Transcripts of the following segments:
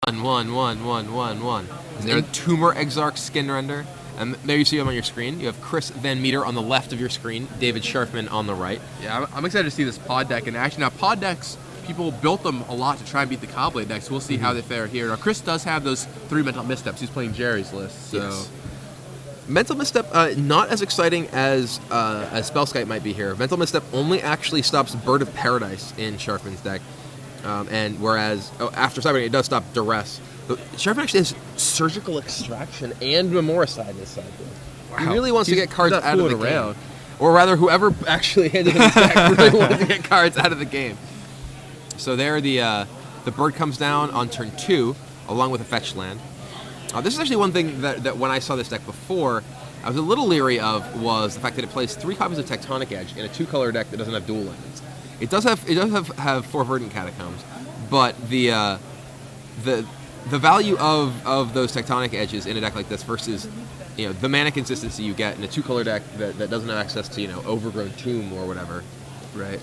One. And Tumor Exarch skin render. And there you see him on your screen. You have Chris VanMeter on the left of your screen, David Sharfman on the right. Yeah, I'm excited to see this pod deck in action. Now, pod decks, people built them a lot to try and beat the Cobblade decks. We'll see how they fare here. Now, Chris does have those 3 mental missteps. He's playing Jerry's list, so... Yes. Mental Misstep, not as exciting as Spellskite might be here. Mental Misstep only actually stops Bird of Paradise in Sharfman's deck. And whereas, after Cyber, it does stop Duress. But Sharfman actually has Surgical Extraction and Memoricide in his side. Wow. He really wants to get cards out of the game. Or rather, whoever actually handed him his deck really wants to get cards out of the game. So there, the bird comes down on turn 2, along with a fetch land. This is actually one thing that when I saw this deck before, I was a little leery of, was the fact that it plays 3 copies of Tectonic Edge in a 2-color deck that doesn't have dual lands. It does have 4 Verdant Catacombs, but the value of those Tectonic Edges in a deck like this versus, the mana consistency you get in a 2-color deck that doesn't have access to, Overgrown Tomb or whatever. Right.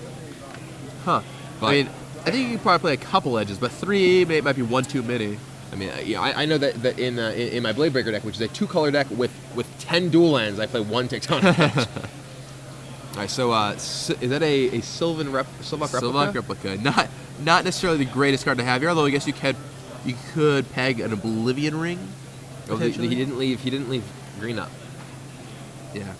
Huh. But, I think you can probably play a couple edges, but 3 might be 1 too many. I mean, I know that in my Bladebreaker deck, which is a 2-color deck with 10 dual lands, I play 1 Tectonic Edge. All right, so is that a Sylvok replica? Sylvok replica, not necessarily the greatest card to have here, although I guess you could peg an Oblivion Ring. Oh, he didn't leave green up. Yeah.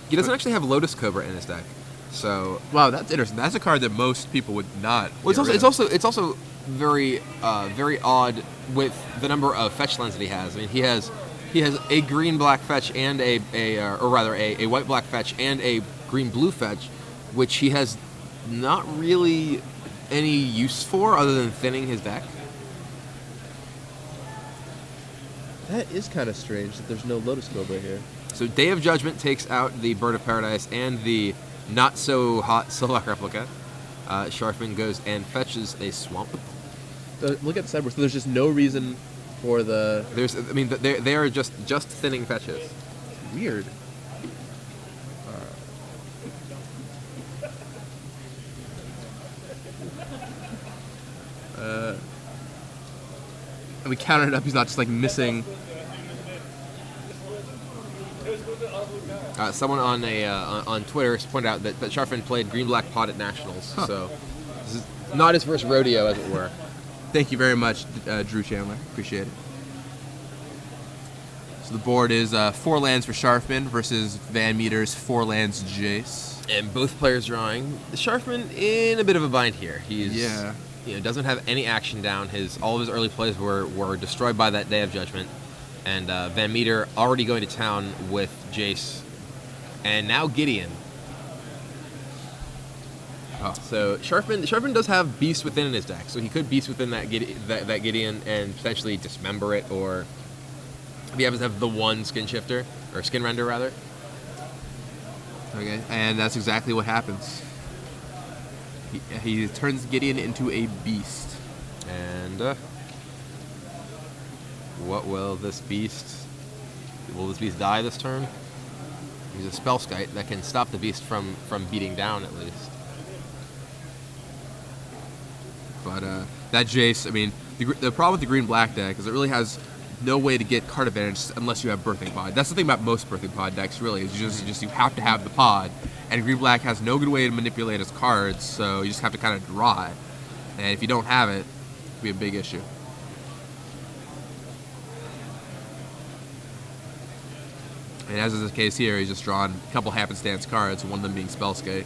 He doesn't actually have Lotus Cobra in his deck, so wow, that's interesting. That's a card that most people would not. Well, it's also very odd with the number of fetch lands that he has. I mean, he has a green-black fetch and a white-black fetch and a green-blue fetch, which he has not really any use for other than thinning his deck. That is kind of strange that there's no Lotus Cobra here. So Day of Judgment takes out the Bird of Paradise and the not-so-hot Sylvok replica. Sharfman goes and fetches a Swamp. Look at the sideboard. So there's just no reason for the... They are just thinning fetches. Weird. And we counted it up. He's not just like missing. Someone on Twitter pointed out that Sharfman played Green-Black Pot at Nationals, so this is not his first rodeo, as it were. Thank you very much, Drew Chandler. Appreciate it. So the board is 4 lands for Sharfman versus VanMeter's 4 lands Jace. And both players drawing. Sharfman in a bit of a bind here. He's doesn't have any action down. All of his early plays were destroyed by that Day of Judgment. And VanMeter already going to town with Jace. And now Gideon. Oh. So Sharfman does have Beast Within in his deck, so he could Beast Within that Gideon and potentially dismember it, or if he happens to have the one Skin Shifter, or Skin Render rather. Okay, and that's exactly what happens. He turns Gideon into a beast. And what will this beast... Will this beast die this turn? He's a Spellskite that can stop the beast from beating down, at least. But that Jace, I mean, the problem with the green-black deck is it really has no way to get card advantage unless you have Birthing Pod. That's the thing about most Birthing Pod decks, really, is you have to have the pod. And green-black has no good way to manipulate its cards, so you just have to kind of draw it. And if you don't have it, it'll be a big issue. And as is the case here, he's just drawn a couple happenstance cards, one of them being Spellskite,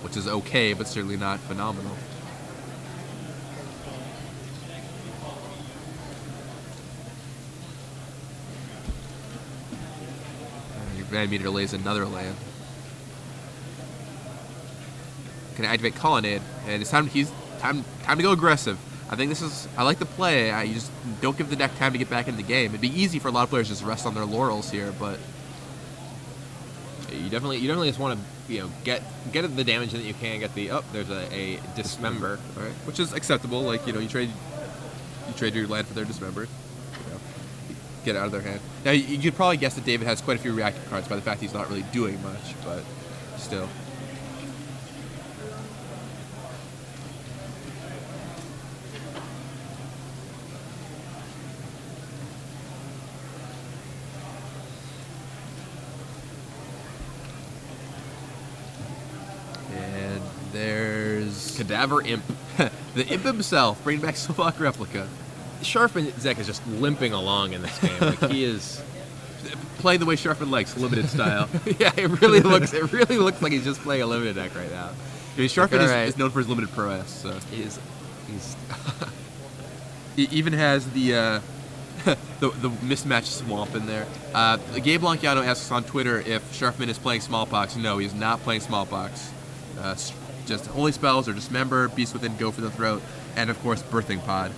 which is okay, but certainly not phenomenal. VanMeter lays another land. Can activate Colonnade, and it's time to go aggressive. I think I like the play. You just don't give the deck time to get back in the game. It'd be easy for a lot of players to just rest on their laurels here, but you definitely just want to get the damage that you can. Get the there's a Dismember, all right, which is acceptable. Like you trade your land for their Dismember. Get it out of their hand. Now, you could probably guess that David has quite a few reactive cards by the fact he's not really doing much, but still. Cadaver Imp. The Imp himself, bringing back Slovak Replica. Sharfman's deck is just limping along in this game. Like, he is playing the way Sharfman likes, limited style. yeah, it really looks like he's just playing a limited deck right now. I mean, Sharfman is known for his limited prowess. So. He's He even has the the mismatched swamp in there. Gabe Blanciano asks on Twitter if Sharfman is playing Smallpox. No, he's not playing Smallpox. Just Holy Spells or Dismember, Beast Within, Go for the Throat, and of course Birthing Pod.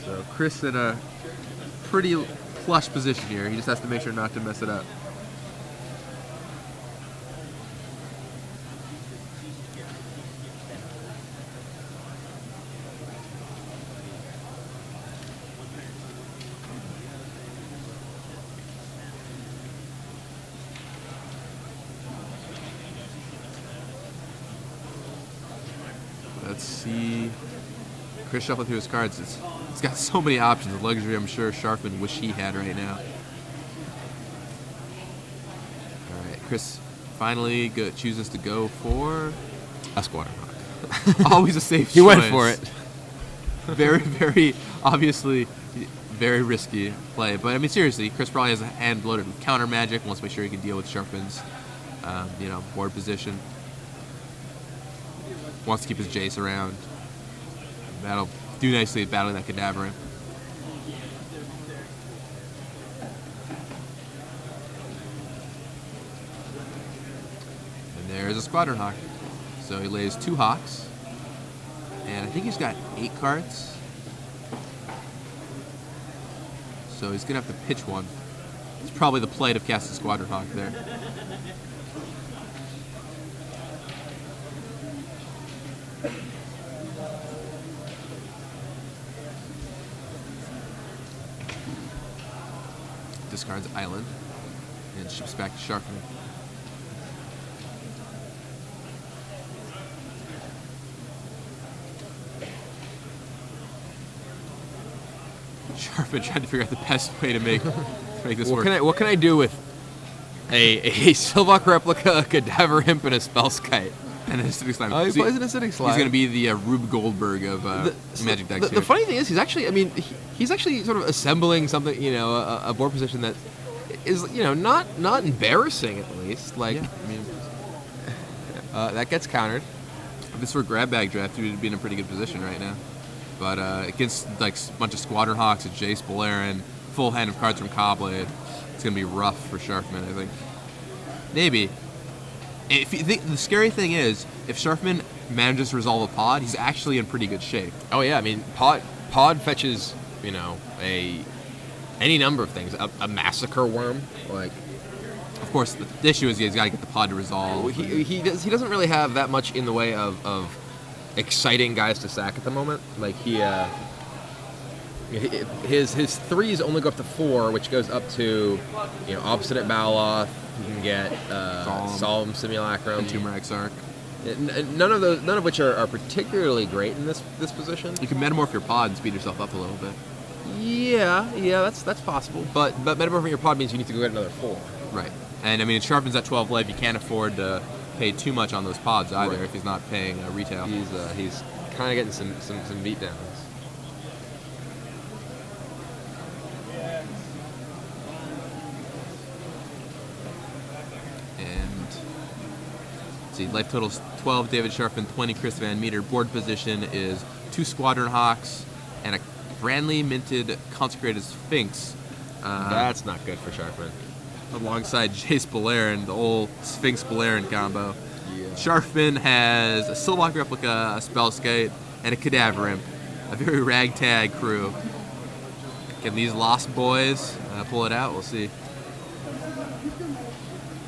So Chris in a pretty plush position here. He just has to make sure not to mess it up. Let's see. Chris shuffling through his cards. It's got so many options. A luxury I'm sure Sharfman wish he had right now. All right, Chris finally chooses to go for a Squatter Hawk. Always a safe choice. He went for it. Very, very obviously very risky play. But I mean, seriously, Chris probably has a hand loaded with counter magic. Wants to make sure he can deal with Sharfman's, board position. Wants to keep his Jace around. That'll do nicely at battling that Cadaver. And there's a Squadron Hawk. So he lays 2 Hawks. And I think he's got 8 cards. So he's going to have to pitch one. It's probably the play to cast a Squadron Hawk there. Discards Island and ships back to Sharfman. Sharfman trying to figure out the best way to make this work. What can I do with a Slovak Replica, a Cadaver Imp, and a Spellskite? And an Acidic Slime. He plays an Acidic Slime. He's going to be the Rube Goldberg of Magic decks. The funny thing is, he's actually sort of assembling something, a board position that is, not embarrassing at least. Like, yeah, I mean, that gets countered. If this were a grab bag draft, he would be in a pretty good position right now. But against like a bunch of Squadron Hawks, a Jace Balerin, full hand of cards from Cobblade, it's going to be rough for Sharfman, I think. Maybe. The scary thing is, if Sharfman manages to resolve a pod, he's actually in pretty good shape. Oh yeah, I mean, pod fetches, any number of things. A Massacre Worm, like. Of course, the issue is he's got to get the pod to resolve. He doesn't really have that much in the way of exciting guys to sack at the moment. Like his 3s only go up to 4, which goes up to Obstinate Baloth. You can get Solemn Simulacrum, and Tumor Exarch. None of which are particularly great in this position. You can metamorph your pod and speed yourself up a little bit. Yeah, that's possible. But metamorphing your pod means you need to go get another 4. Right. And I mean, Sharfman's at 12 life. You can't afford to pay too much on those pods either, right, if he's not paying retail. He's kind of getting some beatdowns. And let's see, life total's 12. David Sharfman, 20. Chris VanMeter. Board position is 2 Squadron Hawks and a brandly minted Consecrated Sphinx. That's not good for Sharfman. Alongside Jace Balerin, the old Sphinx Balerin combo. Yeah. Sharfman has a Slovak Replica, a Spellskite, and a Cadaver Imp. A very ragtag crew. Can these Lost Boys pull it out? We'll see.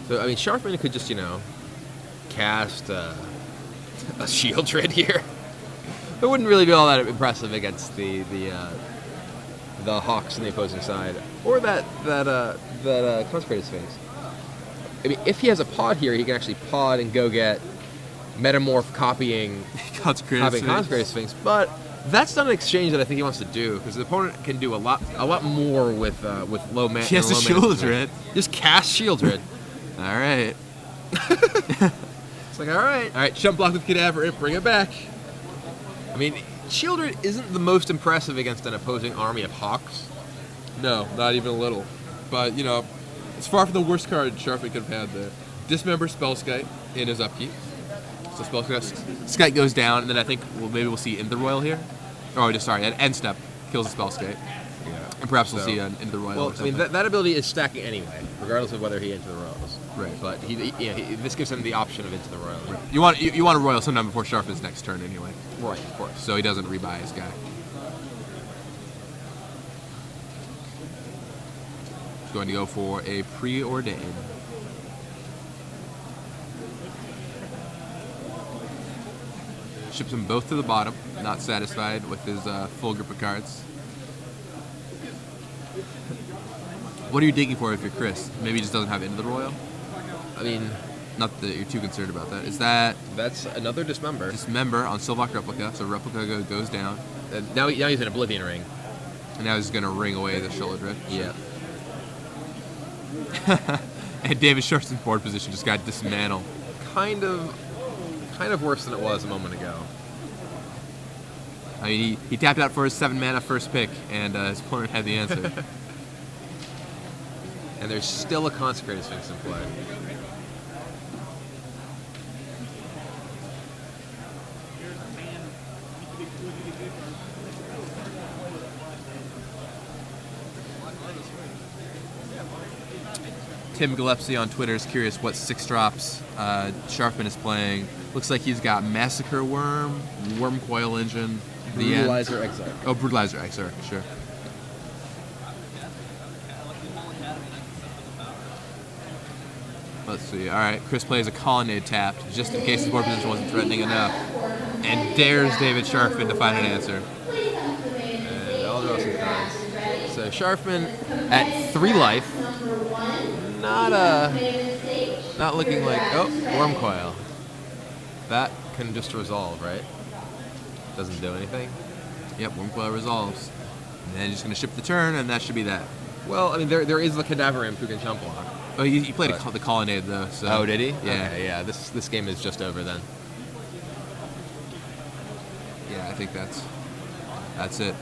So, I mean, Sharfman could just, cast a Shield Tread here. It wouldn't really be all that impressive against the Hawks on the opposing side, or that Consecrated Sphinx. I mean, if he has a pod here, he can actually pod and go get Metamorph copying Consecrated Sphinx. But That's not an exchange that I think he wants to do, because the opponent can do a lot more with low mana. He has to Shieldred. Just cast Shieldred. All right. It's like, all right, jump block with Cadaver and bring it back. I mean, Shieldred isn't the most impressive against an opposing army of Hawks. No, not even a little. But, you know, it's far from the worst card Sharfman could have had there. Dismember Spellskite in his upkeep. So Spellskite goes down, and then I think maybe we'll see Into the Royal here. Oh, sorry, at end step kills the Spellskite. Yeah. And perhaps we'll see an Into the Royal. Well, I mean, that ability is stacking anyway, regardless of whether he Into the Royals. Right. But this gives him the option of Into the Royal. Right. You want a Royal sometime before Sharfman's next turn anyway. Right, of course. So he doesn't rebuy his guy. He's going to go for a Preordain. Ships them both to the bottom, not satisfied with his full group of cards. What are you digging for if you're Chris? Maybe he just doesn't have Into the Royal? I mean, not that you're too concerned about that. Is that... That's another Dismember. Dismember on Sylvok Replica, so Replica goes down. Now he's in Oblivion Ring. And now he's going to ring away the Shieldred. Yeah. And David Sharp's board position just got dismantled. Kind of worse than it was a moment ago. I mean, he tapped out for his 7 mana first pick, and his opponent had the answer. And there's still a Consecrated Sphinx in play. Tim Gillespie on Twitter is curious what 6 drops Sharfman is playing. Looks like he's got Massacre Worm, Worm Coil Engine, Brutalizer Exarch. Oh, Brutalizer Exarch, sure. Let's see. All right, Chris plays a Colonnade tapped, just in case his board position wasn't threatening enough, and dares David Sharfman to find an answer. And I'll draw some cards. So Sharfman at 3 life. Not looking like, Worm Coil. That can just resolve, right? Doesn't do anything. Yep, Worm Coil resolves. And then just going to ship the turn, and that should be that. Well, I mean, there is the Cadaver Imp who can jump block. Oh, he played the Colonnade, though. So. Oh, did he? Yeah. Okay, yeah, this game is just over then. Yeah, I think that's it.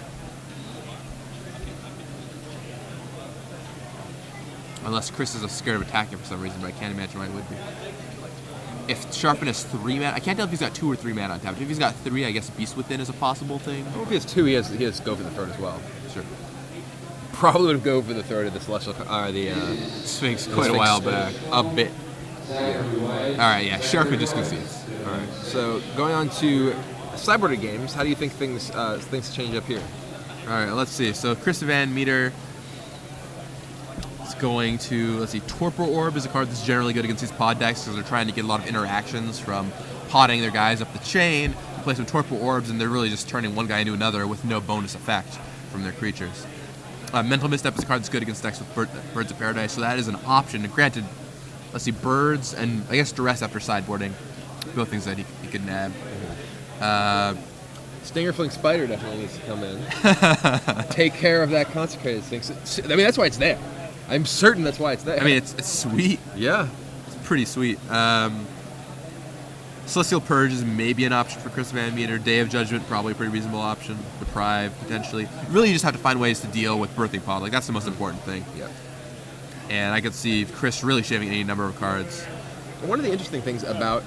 Unless Chris is scared of attacking for some reason, but I can't imagine why he would be. If Sharfman has 3 mana, I can't tell if he's got 2 or 3 mana on tap. If he's got 3, I guess Beast Within is a possible thing. Well, if he has 2, he has Go for the Throat as well. Sure. Probably would go for the Throat of the Celestial, Sphinx quite a while back. A bit. Yeah. All right, yeah, Sharfman just concedes. All right. So going on to sideboarded games, how do you think things change up here? All right, let's see. So Chris VanMeter is going to, let's see, Torpor Orb is a card that's generally good against these pod decks because they're trying to get a lot of interactions from potting their guys up the chain. You play some Torpor Orbs, and they're really just turning one guy into another with no bonus effect from their creatures. Mental Misstep is a card that's good against decks with Birds of Paradise, so that is an option. And granted, let's see, Birds and I guess Duress after sideboarding, both things that he could nab. Stingerfling Spider definitely needs to come in. Take care of that Consecrated Sphinx. I mean, that's why it's there. I'm certain that's why it's there. I mean, it's sweet. Yeah. It's pretty sweet. Celestial Purge is maybe an option for Chris VanMeter. Day of Judgment, probably a pretty reasonable option. Deprive, potentially. Really, you just have to find ways to deal with Birthing Pod. Like, that's the most important thing. Yep. And I could see Chris really shaving any number of cards. One of the interesting things about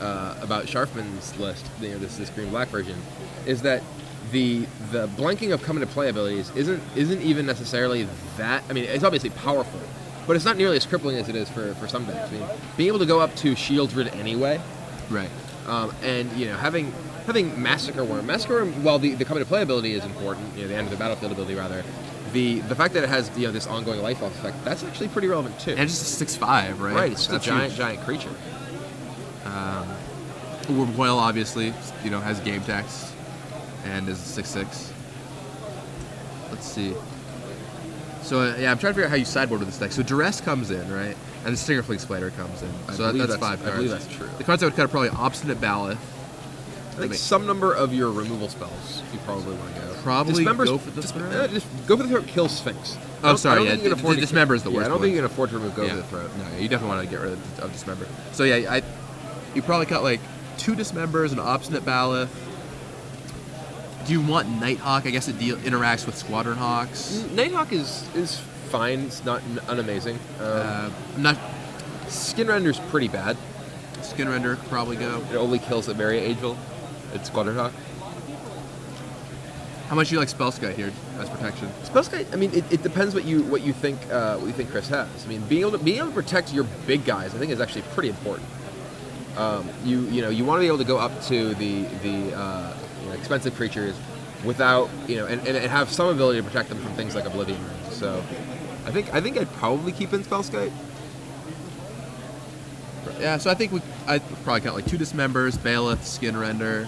Sharfman's list, this green-black version, is that the blanking of come into play abilities isn't even necessarily that. I mean, it's obviously powerful, but it's not nearly as crippling as it is for some decks. I mean, being able to go up to Shieldred anyway, right? And having Massacre Worm, while the come into play ability is important, the end of the battlefield ability rather. The fact that it has this ongoing life off effect, that's actually pretty relevant too. And it's just a 6/5, right? Right, it's just a giant creature. Worm Coil obviously, has game text and is a 6/6. Let's see. So I'm trying to figure out how you sideboard with this deck. So Duress comes in, right? And the Stingerfling Spider comes in. So that's 5 cards. I believe that's true. The cards I would cut are probably Obstinate Ballast, I think some number of your removal spells you probably want to go. Probably Dismember's, go for the throat. just go for the throat. Kill Sphinx. Oh, sorry. I don't think you can afford to- Dismember is the worst. I don't one. think you can afford to remove go for the throat. No, you definitely want to get rid of Dismember. So yeah, you probably cut like 2 Dismembers, an Obstinate Baloth. Do you want Nighthawk? I guess it interacts with Squadron Hawks. Nighthawk is fine. It's not unamazing. I'm not. Skinrender's pretty bad. Skinrender could probably go. It only kills a Mary Angel. It's Squadron Hawk. How much do you like Spellskite here as protection? Spellskite, I mean, it depends what you think Chris has. I mean, being able to protect your big guys, I think, is actually pretty important. You want to be able to go up to the expensive creatures without and have some ability to protect them from things like Oblivion Rings. So, I think I'd probably keep in Spellskite. Yeah, so I'd probably count like 2 Dismembers, Baloth, Skinrender,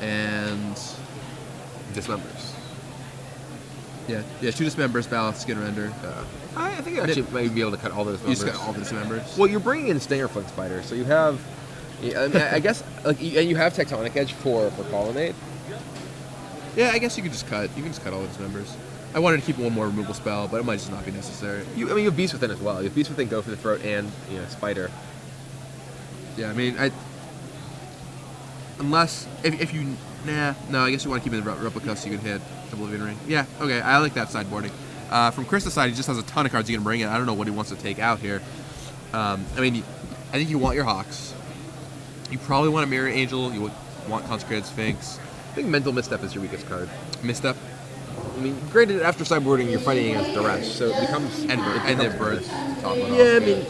and Dismembers. Yeah, 2 Dismembers, Baloth, Skinrender. I think I actually might be able to cut all those members. You just cut all the Dismembers. Well, you're bringing in Stingerflint Spider, so you have, I guess, and you have Tectonic Edge for Colonnade. Yeah, I guess you can just cut all the Dismembers. I wanted to keep one more removal spell, but it might just not be necessary. You have Beast Within as well. You have Beast Within, Go for the Throat, and Spider. Yeah, I mean, unless if you no, I guess you want to keep it in replica so you can hit Oblivion Ring. Yeah, okay, I like that sideboarding. From Krista's side, he just has a ton of cards he can bring in. I don't know what he wants to take out here. I mean, I think you want your Hawks. You probably want a Mirror Angel. You want Consecrated Sphinx. I think Mental Misstep is your weakest card. Misstep. I mean, granted, after sideboarding, you're fighting against Duress, so it becomes and then Bird. Yeah, I mean,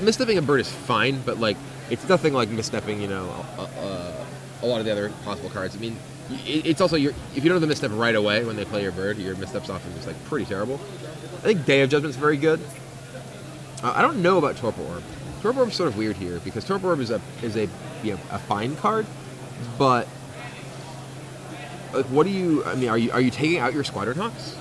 misstepping a Bird is fine, but like it's nothing like misstepping, a lot of the other possible cards. I mean, it's also if you don't have the misstep right away when they play your Bird, your misstep's often just like pretty terrible. I think Day of Judgment's very good. I don't know about Torpor Orb. Torpor Orb's sort of weird here because Torpor Orb is a fine card, but like, what do you? I mean, are you taking out your Squadron Hawks?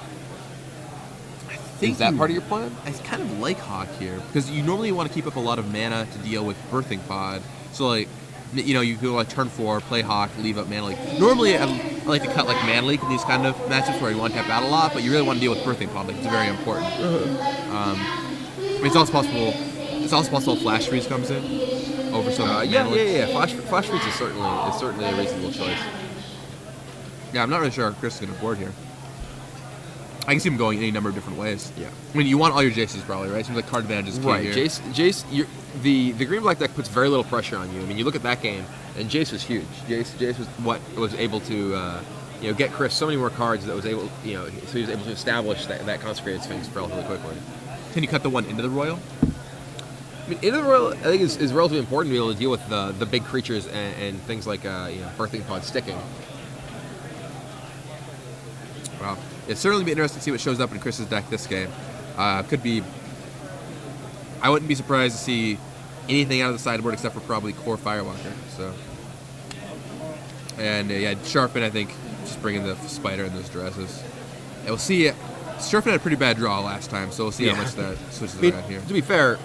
I think is that part of your plan? I kind of like Hawk here because you normally want to keep up a lot of mana to deal with Birthing Pod. So like, you go like turn 4, play Hawk, leave up Mana Leak. Normally, I like to cut like Mana Leak in these kind of matchups where you want to tap out a lot, but you really want to deal with Birthing Pod. Like it's very important. I mean, it's also possible Flash Freeze comes in over some. Yeah. Flash Freeze is certainly a reasonable choice. Yeah, I'm not really sure how Chris is going to board here. I can see him going any number of different ways. Yeah. I mean, you want all your Jaces probably, right? Seems like card advantage is key here. Jace, the green-black deck puts very little pressure on you. I mean, you look at that game, and Jace was huge. Jace was what was able to, get Chris so many more cards that was able, so he was able to establish that Consecrated Sphinx relatively quickly. Can you cut the one into the Royal? I mean, into the Royal, I think is relatively important to be able to deal with the big creatures and things like Birthing Pod sticking. Wow. It'd certainly be interesting to see what shows up in Chris's deck this game. Could be... I wouldn't be surprised to see anything out of the sideboard except for probably Core Firewalker. So, and Sharfman, I think, just bringing the Spider and those dresses. And we'll see. Sharfman had a pretty bad draw last time, so we'll see how much that switches around here. To be fair,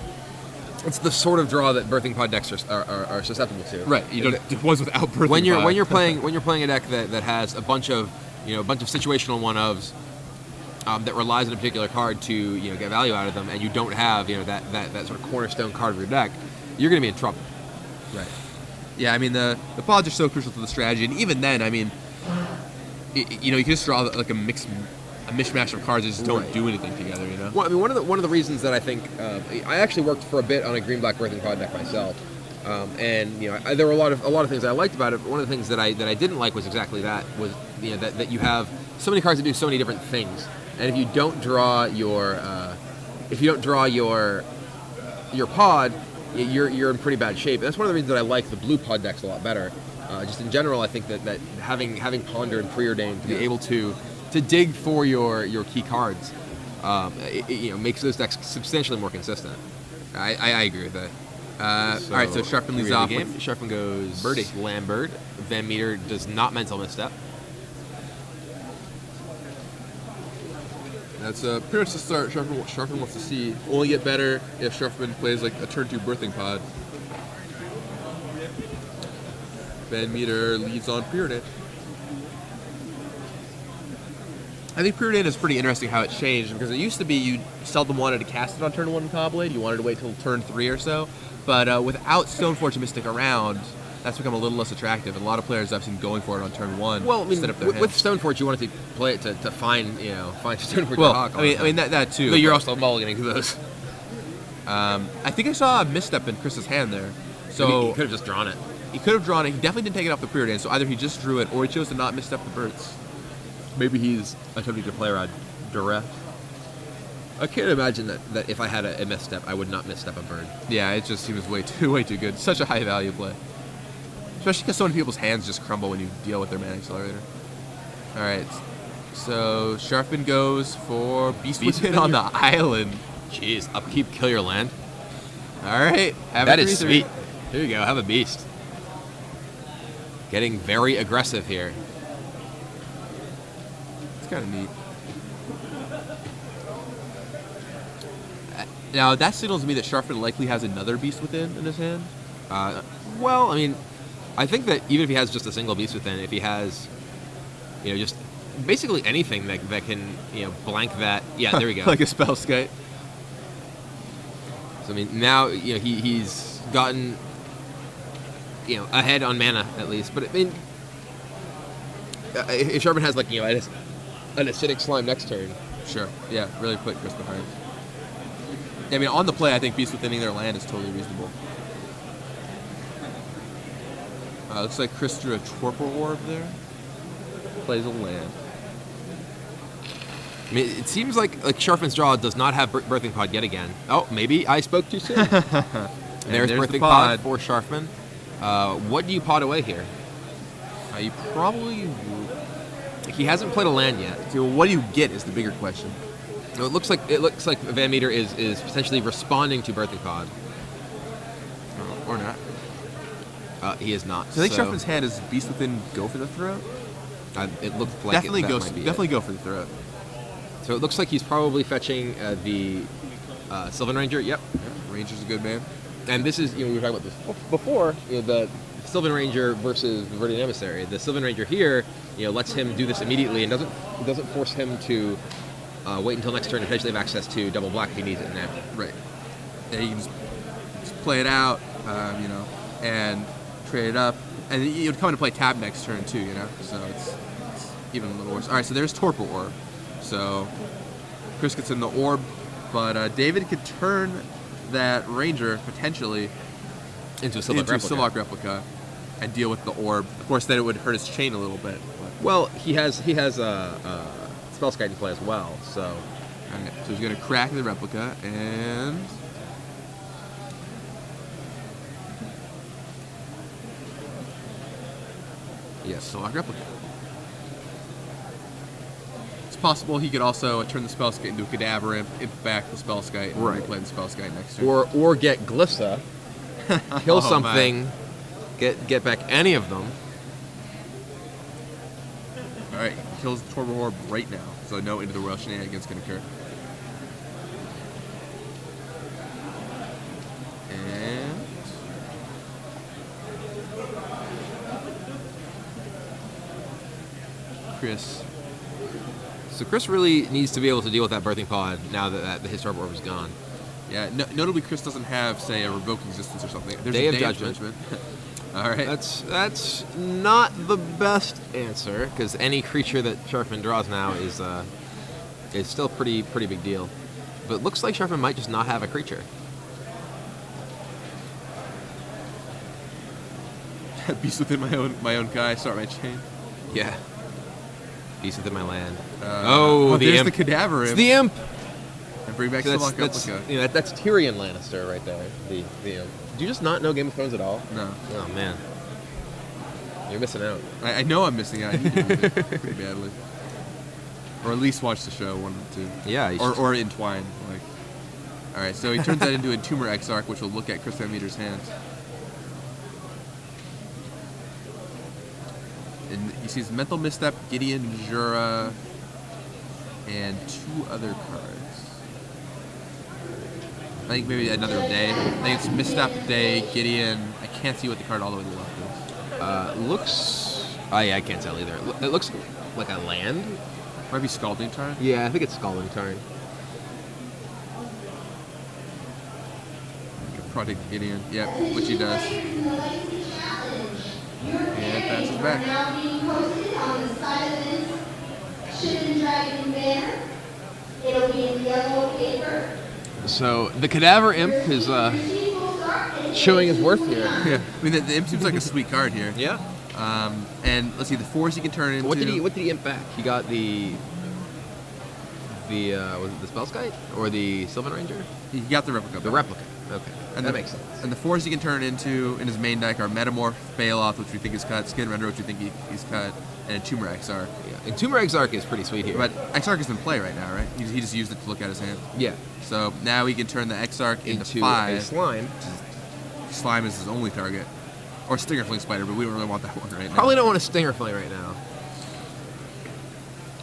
it's the sort of draw that Birthing Pod decks are susceptible to. Right. You don't. Ones without Birthing Pod. When you're playing a deck that has a bunch of situational one-ofs that relies on a particular card to get value out of them, and you don't have that sort of cornerstone card of your deck, you're going to be in trouble. Right. Yeah, I mean the pods are so crucial to the strategy, and even then, I mean, you can just draw like a mishmash of cards that just don't do anything together. Well, I mean, one of the reasons that I think I actually worked for a bit on a green-black Birthing Pod deck myself. And there were a lot of things I liked about it, but one of the things that I didn't like was exactly that was that you have so many cards that do so many different things, and if you don't draw your pod, you're in pretty bad shape. And that's one of the reasons that I like the blue pod decks a lot better. Just in general, I think that having Ponder and Preordained to be able to dig for your key cards, makes those decks substantially more consistent. I agree with that. All right, so Sharfman leads off. Sharfman goes Birdie. Lambert. VanMeter does not Mental Misstep. That's pretty much the start. Sharfman wants to see. Only get better if Sharfman plays like a turn 2 Birthing Pod. VanMeter leads on Preordain. I think Preordain is pretty interesting how it changed, because it used to be you seldom wanted to cast it on turn 1 Cobblade. You wanted to wait till turn 3 or so. But without Stoneforge and Mystic around, that's become a little less attractive. And a lot of players I've seen going for it on turn 1. Well, I mean, instead of their with hands. Stoneforge, you wanted to play it to find Stoneforge. Well, to hawk I mean that too. But you're also mulliganing those. I think I saw a misstep in Chris's hand there. So he could have just drawn it. He could have drawn it. He definitely didn't take it off the Preordain. So either he just drew it, or he chose to not misstep the birds. Maybe he's attempting to play around direct. I can't imagine that if I had a misstep, I would not misstep a bird. Yeah, it just seems way too good. Such a high value play, especially because so many people's hands just crumble when you deal with their Mana Accelerator. All right, so Sharfman goes for Beast Within on the island. Jeez, upkeep, kill your land. All right, that is sweet. Here you go, have a beast. Getting very aggressive here. It's kind of neat. Now, that signals me that Sharfman likely has another Beast Within in his hand. Well, I mean, I think that even if he has just a single Beast Within, if he has, just basically anything that can, blank that. Yeah, there we go. Like a Spellskite. So, I mean, now, he's gotten, ahead on mana, at least. But, I mean, if Sharfman has, like, an acidic slime next turn. Sure. Yeah, really put Chris behind. I mean, on the play, I think Beast Within their land is totally reasonable. Looks like Chris drew a Torpor Orb there. Plays a land. I mean, it seems like Sharfman's draw does not have Birthing Pod yet again. Oh, maybe I spoke too soon. there's Birthing the pod for Sharfman. What do you pod away here? You probably... He hasn't played a land yet. Okay, well, what do you get is the bigger question. It looks like VanMeter is potentially responding to Birthing Pod. Or not. He is not. So I think Sharfman's hand is Beast Within go for the throat? It looks like definitely it go for the throat. So it looks like he's probably fetching the Sylvan Ranger. Yep. Ranger's a good man. And this is, we were talking about this before, the Sylvan Ranger versus Viridian Emissary. The Sylvan Ranger here, lets him do this immediately and doesn't force him to wait until next turn to potentially have access to double black if he needs it now. Right. Yeah, you can just play it out, and trade it up. And you would come into play tap next turn too, So it's even a little worse. All right, so there's Torpor Orb. So Chris gets in the orb, but David could turn that Ranger potentially into a Sylvok replica and deal with the orb. Of course, then it would hurt his chain a little bit. But. Well, he has Spellskite in play as well, so... Right, so he's going to crack the replica, and... Yes, Sylvok replica. It's possible he could also turn the Spellskite into a Cadaver Imp back the Spellskite, and replay the Spellskite next turn. Or get Glypha, kill something, get back any of them. Alright, he kills the Torpor Orb right now, so no Into the Royal shenanigans can occur. And... Chris. So Chris really needs to be able to deal with that Birthing Pod now that his Torpor Orb is gone. Yeah, notably Chris doesn't have, say, a Revoke Existence or something. There's Day a of Day Judgment. of Judgment. All right. That's not the best answer, because any creature that Sharfman draws now is still a pretty big deal. But it looks like Sharfman might just not have a creature. Beast Within my own guy. Start my chain. Yeah. Beast Within my land. The imp. The Cadaver Imp. It's the imp. And bring back Sylvok replica. That's Tyrion Lannister right there. The imp. Do you just not know Game of Thrones at all? No. Oh man. You're missing out. I know I'm missing out. I need to use it pretty badly. Or at least watch the show, one of the two. Yeah. Or Entwine. All right, so he turns that into a Tumor Exarch, which will look at Chris VanMeter's hands. And he sees Mental Misstep, Gideon, Jura, and 2 other cards. I think maybe another Day. I think it's Misstep, Day, Gideon. I can't see what the card all the way to the left is. Looks. Oh yeah, I can't tell either. It looks like a land. Might be Scalding Tarn. Yeah, I think it's Scalding Tarn. Project Gideon. Yep, which he does. And passes back. Now being posted on the side of this Shipping Dragon banner. It'll be in yellow paper. So the Cadaver Imp is showing his worth here. Yeah, I mean the imp seems like a sweet card here. Yeah. And let's see, the 4s he can turn into. What did he imp back? He got the was it the Spellskite or the Sylvan Ranger? He got the replica. The replica. Okay. And that makes sense. And the 4s he can turn into in his main deck are Metamorph, Bailoff, which we think is cut, Skin Render, which we think he's cut, and Tumor Exarch. Yeah. And Tumor Exarch is pretty sweet here. But Exarch is in play right now, right? He just used it to look at his hand. Yeah. So now he can turn the Exarch into a 5. slime. Slime is his only target. Or Stinger Fling Spider, but we don't really want that one right now. Probably don't want a Stinger Fling right now.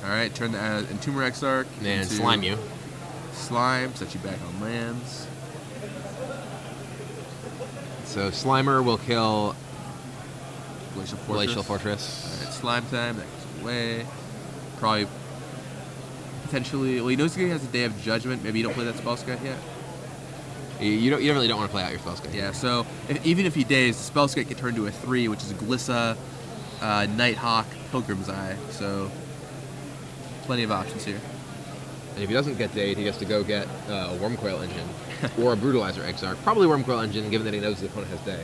Alright, turn the Entomber Exarch And into slime you. Slime, set you back on lands. So Slimer will kill Glacial Fortress. Alright, Slime time, that goes away. Probably, potentially, well, he knows he has a Day of Judgment. Maybe you don't play that Spellskite yet. You really don't want to play out your Spellskite. Yeah, so even if he days, the Spellskite can turn into a 3, which is Glissa, Nighthawk, Pilgrim's Eye. So, plenty of options here. And if he doesn't get Dade, he has to go get a Wormcoil Engine or a Brutalizer Exarch. Probably Wormcoil Engine, given that he knows the opponent has Day.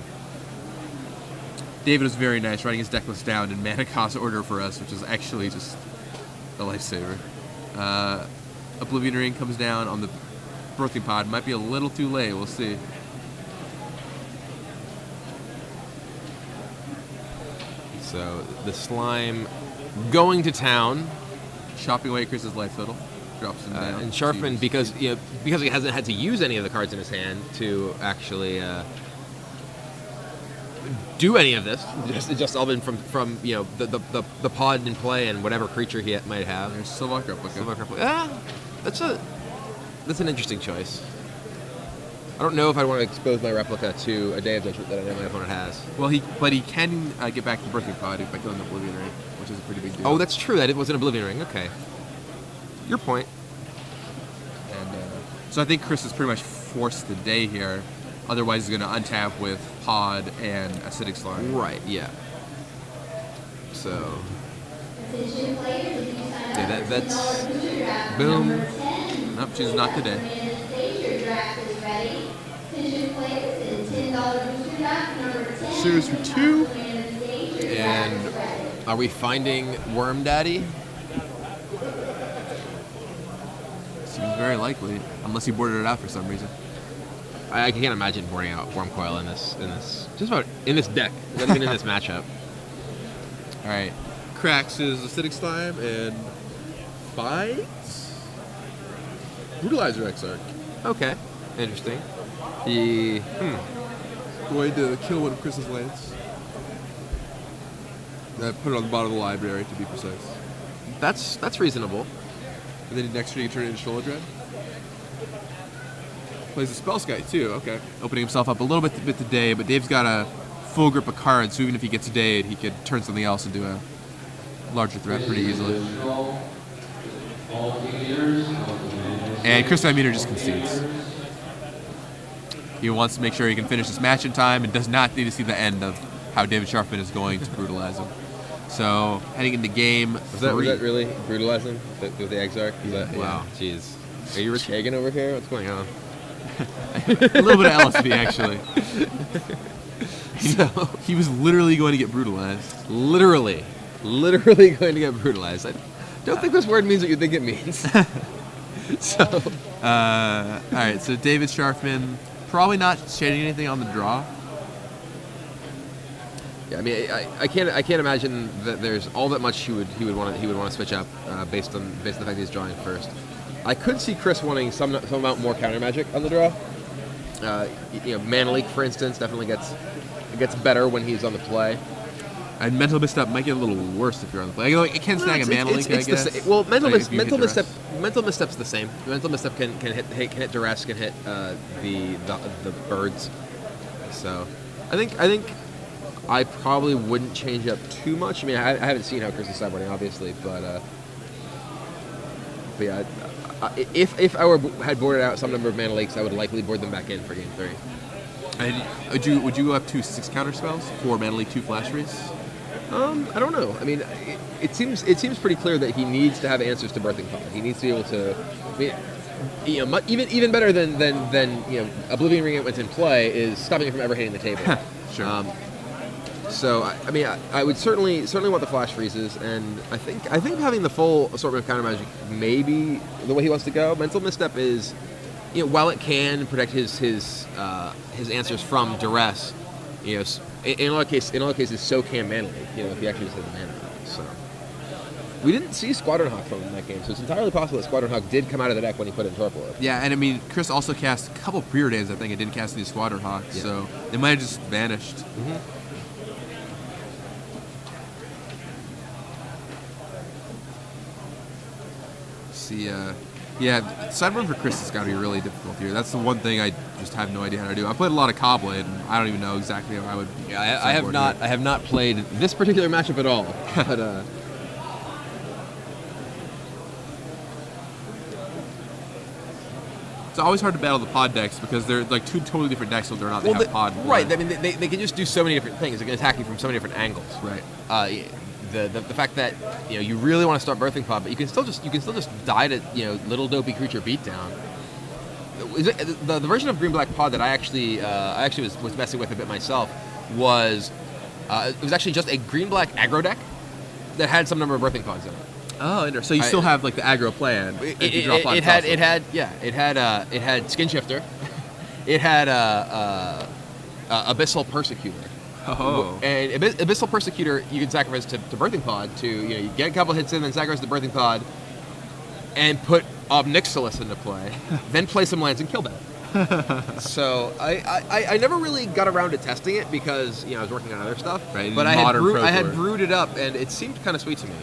David was very nice, writing his deck list down in mana cost order for us, which is actually just a lifesaver. Oblivion Ring comes down on the Birthing Pod. Might be a little too late. We'll see. So the Slime going to town, Chopping away Chris's life total. Drops him down. and Sharfman, because he hasn't had to use any of the cards in his hand to actually do any of this. It's just all been from the pod in play and whatever creature he might have. There's Sylvark Replica. That's an interesting choice. I don't know if I want to expose my replica to a Day of Judgment that I know my opponent has. Well, he can get back to Birthing Pod by killing the Oblivion Ring, which is a pretty big deal. Oh, that's true. That was an Oblivion Ring. Okay. Your point. And so I think Chris is pretty much forced the day here. Otherwise, he's going to untap with Pod and Acidic Slime. Right, yeah. So... yeah, that's... boom. Nope, she's not today. Series for 2. And are we finding Worm Daddy? Seems very likely, unless he boarded it out for some reason. I can't imagine boarding out Wormcoil in this deck, not even in this matchup. All right, cracks his Acidic Slime and fights Brutalizer Exarch. Okay, interesting. He Going to kill one of Chris's lands. Put it on the bottom of the library to be precise. that's reasonable. And then next turn you turn it into Sholodred. Plays a Spellskite too, okay. Opening himself up a little bit to Dave, but Dave's got a full grip of cards, so even if he gets Dave, he could turn something else into a larger threat pretty easily. And Chris VanMeter just concedes. He wants to make sure he can finish this match in time and does not need to see the end of how David Sharfman is going to brutalize him. So, heading into game 3. Was that really brutalizing with the Exarch? Wow, jeez. Are you Rich Hagen over here? What's going on? A little bit of LSD, actually. He was literally going to get brutalized. Literally going to get brutalized. I don't think this word means what you think it means. All right, so David Sharfman probably not shading anything on the draw. Yeah, I mean, I can't imagine that there's all that much he would want to switch up based on the fact that he's drawing first. I could see Chris wanting some amount more counter magic on the draw. Mana Leak, for instance, definitely gets better when he's on the play. And Mental Misstep might get a little worse if you're on the play. It can snag a Mana Leak, I guess. Well, Mental Misstep's the same. Mental Misstep can hit Duress, can hit the birds. So, I think I probably wouldn't change up too much. I mean, I haven't seen how Chris is sideboarding, obviously, but yeah, if I had boarded out some number of mana leaks, I would likely board them back in for game 3. And would you go up to 6 counter spells for mana leak 2 flash freeze? I don't know. I mean, it seems pretty clear that he needs to have answers to Birthing Pod. He needs to be able to, I mean, you know, even better than you know, Oblivion Ring that's in play is stopping it from ever hitting the table. Sure. So I mean, I would certainly want the flash freezes, and I think having the full assortment of counter magic may be the way he wants to go. Mental Misstep is, you know, while it can protect his answers from duress, you know, in a lot of cases, so can mana leak. You know, if he actually just has the mana. So we didn't see Squadron Hawk from that game, so it's entirely possible that Squadron Hawk did come out of the deck when he put in Torpor. Yeah, and I mean, Chris also cast a couple preordains, I think, and didn't cast these Squadron Hawks, so they might have just vanished. Mm-hmm. Yeah, sideboard for Chris has got to be really difficult here. That's the one thing I just have no idea how to do. I played a lot of Cobblade, and I don't even know exactly how I would. Yeah, I have not played this particular matchup at all. But it's always hard to battle the pod decks because they're like 2 totally different decks, whether or not they have pod. Right. I mean, they can just do so many different things. They can attack you from so many different angles. Right. The fact that, you know, you really want to start Birthing Pod, but you can still just die to, you know, little dopey creature beatdown. The version of Green Black Pod that I actually was messing with a bit myself was it was actually just a Green Black aggro deck that had some number of Birthing Pods in it. Oh, interesting. So you still have like the aggro plan. It had Skin Shifter. It had Abyssal Persecutor. Oh. And Abyssal Persecutor, you can sacrifice to Birthing Pod to, you know, you get a couple hits in, then sacrifice the Birthing Pod, and put Obnixilis into play, then play some lands and kill that. So I never really got around to testing it because, you know, I was working on other stuff. Right. But I had brewed it up, and it seemed kind of sweet to me.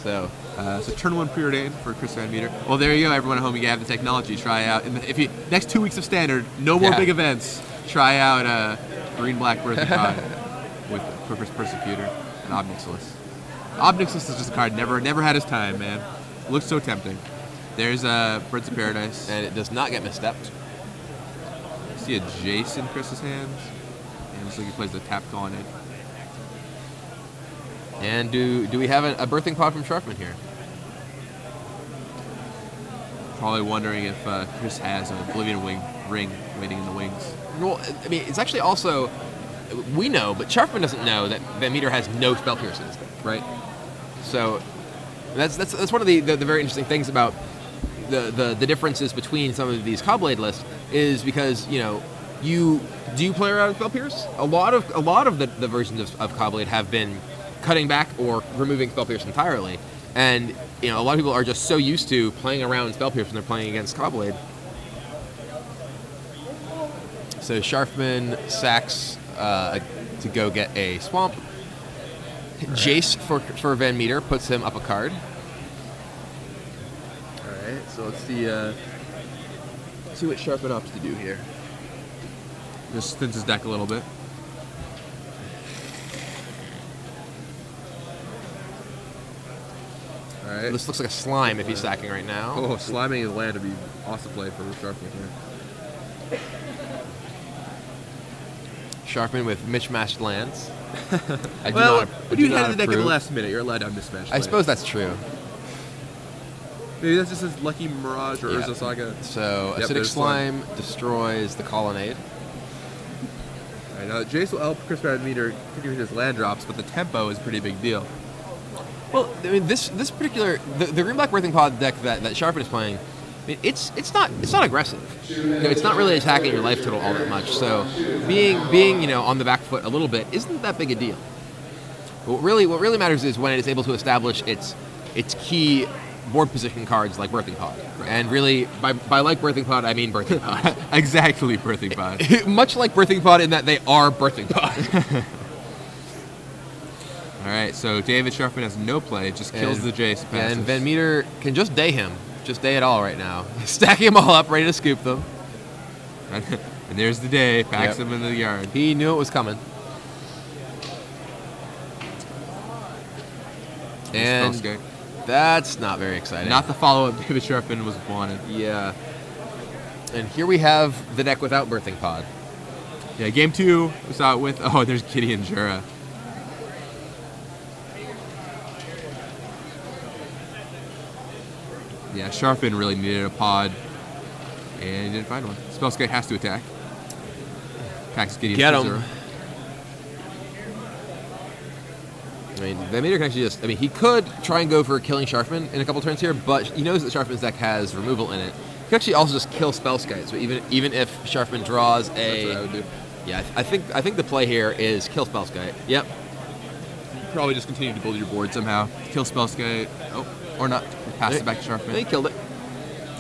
So turn 1 preordained for Chris VanMeter. Well, there you go, everyone at home. You have the technology. Try out. If you next 2 weeks of Standard, no more big events. Try out Green Black Birthing Pod with Purpose Persecutor and Obnixilis. Obnixilis is just a card never had his time, man. Looks so tempting. There's Birds of Paradise, and it does not get misstepped. See a Jace in Chris's hands, and looks like he plays the tap calling it. And do we have a Birthing Pod from Sharfman here? Probably wondering if Chris has an Oblivion ring waiting in the wings. Well, I mean, it's actually also, we know, but Sharfman doesn't know that VanMeter has no Spell Pierce in his deck, right? So that's one of the very interesting things about the differences between some of these Cobblade lists is because, you know, do you play around with Spell Pierce? A lot of the versions of Cobblade have been cutting back or removing Spell Pierce entirely, and, you know, a lot of people are just so used to playing around Spell Pierce when they're playing against Cobblade. So Sharfman sacks to go get a swamp. Right. Jace for VanMeter puts him up a card. All right, so let's see what Sharfman opts to do here. Just thins his deck a little bit. All right. This looks like a slime if he's sacking right now. Oh, sliming his land would be awesome play for Sharfman here. Sharfman with mismatched lands. But you had the deck at the last minute. You're allowed to mismatch. I suppose that's true. Maybe that's just his Lucky Mirage or Urza Saga. So Acidic Slime destroys the Colonnade. All right, now Jace will help Chris VanMeter continue his land drops, but the tempo is a pretty big deal. Well, I mean, this particular the Green Black Birthing Pod deck that Sharfman is playing, I mean, it's not aggressive. You know, it's not really attacking your life total all that much. So being you know, on the back foot a little bit isn't that big a deal. What really matters is when it is able to establish its key board position cards like Birthing Pod. Right. And really, by like Birthing Pod, I mean Birthing Pod. Exactly, Birthing Pod. Much like Birthing Pod in that they are Birthing Pod. All right, so David Sharfman has no play, just kills the Jace. And VanMeter can just day him. Just day it all right now. Stacking them all up, ready to scoop them. And there's the day, packs them into the yard. He knew it was coming. And Spellskite. that's not very exciting. Not the follow-up David Sharfman was wanted. Yeah. And here we have the deck without Birthing Pod. Yeah, game 2 we saw it with. Oh, there's Gideon Jura. Yeah, Sharfman really needed a pod, and he didn't find one. Spellskite has to attack. Attacks Gideon. Get him. 2-0. I mean, VanMeter can actually just... I mean, he could try and go for killing Sharfman in a couple turns here, but he knows that Sharfman's deck has removal in it. He could actually also just kill Spellskite, so even if Sharfman draws a... That's what I would do. Yeah, I think the play here is kill Spellskite. Yep. Probably just continue to build your board somehow. Kill Spellskite. Oh, or not. Pass it back to Sharfman. He killed it.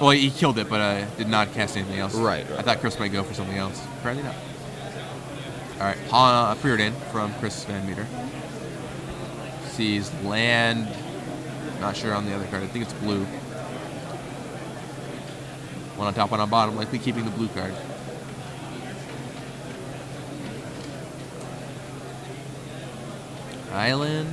Well, he killed it, but did not cast anything else. Right. I thought Chris might go for something else. Apparently not. All right, pawn appeared in from Chris VanMeter. Sees land. Not sure on the other card. I think it's blue. One on top, one on bottom. Likely keeping the blue card. Island.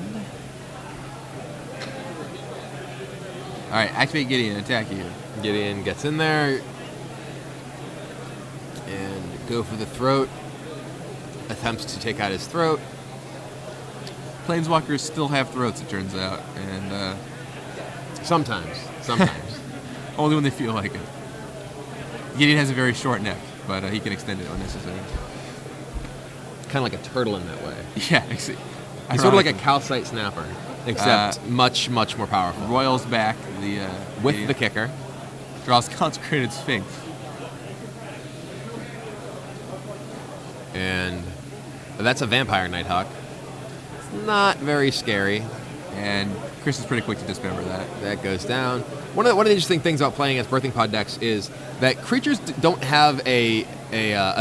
All right, activate Gideon. Attack you. Gideon gets in there and go for the throat. Attempts to take out his throat. Planeswalkers still have throats, it turns out, and Sometimes. only when they feel like it. Gideon has a very short neck, but he can extend it when necessary. Kind of like a turtle in that way. Yeah, He's sort of like a calcite snapper, except much more powerful. Royals back With the kicker. draws Consecrated Sphinx. And that's a Vampire Nighthawk. It's not very scary. And Chris is pretty quick to dismember that. That goes down. One of the interesting things about playing as Birthing Pod decks is that creatures don't have a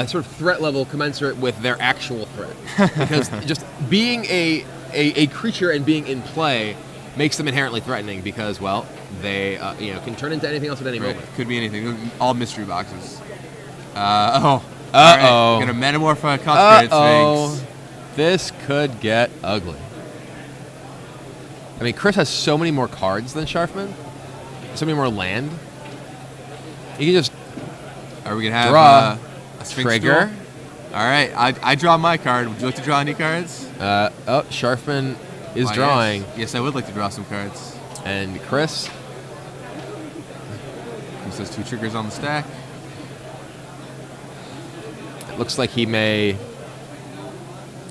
sort of threat level commensurate with their actual threat. Because just being a creature and being in play makes them inherently threatening because, well, they can turn into anything else at any Right. moment. Could be anything. All mystery boxes. All Uh-oh. right. Gonna metamorph a Consecrated Sphinx. This could get ugly. I mean, Chris has so many more cards than Sharfman. So many more land. He can just Are we gonna have draw a Sphinx trigger. duel? All right, I draw my card. Would you like to draw any cards? Sharfman is Why, drawing. Yes, I would like to draw some cards. And Chris, He says 2 triggers on the stack. it looks like he may...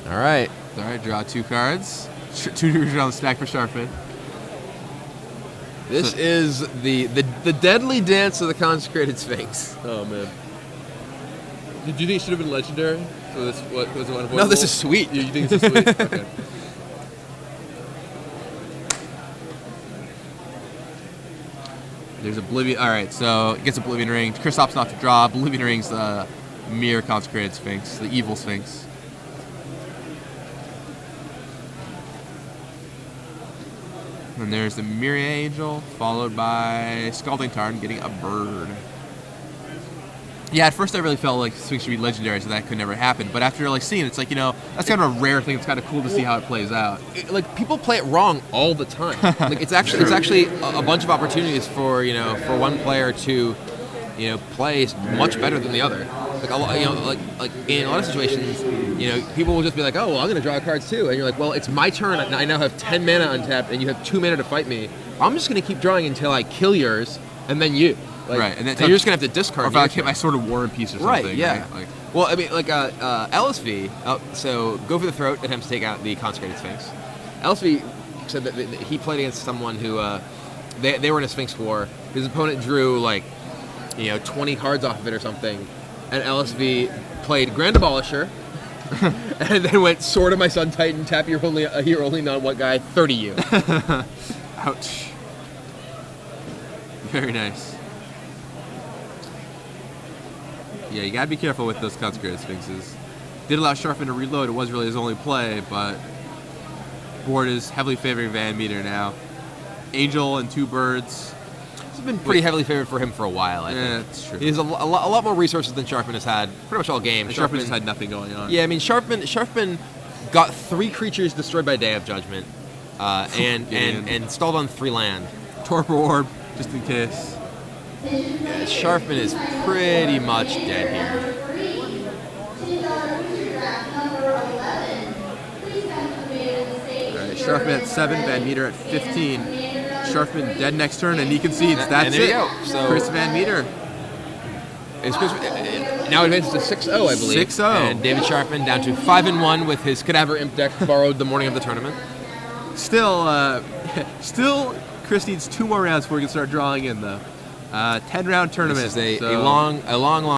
All right. All right, draw 2 cards. 2 triggers on the stack for Sharfman. This is the deadly dance of the Consecrated Sphinx. Oh man. Did you think it should have been legendary? So this was unavoidable? No, this is sweet. You think this is sweet? Okay. There's Oblivion. All right, so it gets Oblivion Ring. Chris opts not to draw. Oblivion Ring's the mere Consecrated Sphinx, the evil Sphinx. And there's the Myria Angel, followed by Scalding Tarn getting a bird. Yeah, at first I really felt like Sphinx should be legendary, so that could never happen. But after seeing it, it's like, that's kind of a rare thing. It's kind of cool to see how it plays out. Like, people play it wrong all the time. Like, it's actually a bunch of opportunities for one player to play much better than the other. Like, like in a lot of situations, people will just be like, oh, well, I'm going to draw cards too. And you're like, well, it's my turn. I now have 10 mana untapped, and you have 2 mana to fight me. I'm just going to keep drawing until I kill yours, and then you. Like, right, and then you're just going to have to discard. Or if I hit my Sword of War in piece or something. Right, yeah. Right? Well, I mean, like, LSV, so go for the throat, attempts to take out the Consecrated Sphinx. LSV said that he played against someone who, they were in a Sphinx war. His opponent drew, 20 cards off of it or something. And LSV played Grand Abolisher, and then went Sword of My Sun Titan, tap your only non-what guy, 30 you. Ouch. Very nice. Yeah, you gotta be careful with those Consecrated Sphinxes. Did allow Sharfman to reload. It was really his only play, but board is heavily favoring VanMeter now. Angel and 2 birds. It's been pretty heavily favored for him for a while, I think. Yeah, that's true. He has a lot more resources than Sharfman has had pretty much all game. And Sharfman just had nothing going on. Yeah, I mean, Sharfman got 3 creatures destroyed by Day of Judgment, and stalled on 3 land. Torpor Orb, just in case. Sharfman is pretty much dead here. Alright, Sharfman at 7, VanMeter at 15. Sharfman dead next turn, and he concedes. That's and there it. you go. So Chris VanMeter. Now advances to 6-0, I believe. 6-0. And David Sharfman down to 5-1 with his Cadaver Imp deck borrowed the morning of the tournament. Still, Chris needs 2 more rounds before we can start drawing in, though. 10-round tournament. This is a long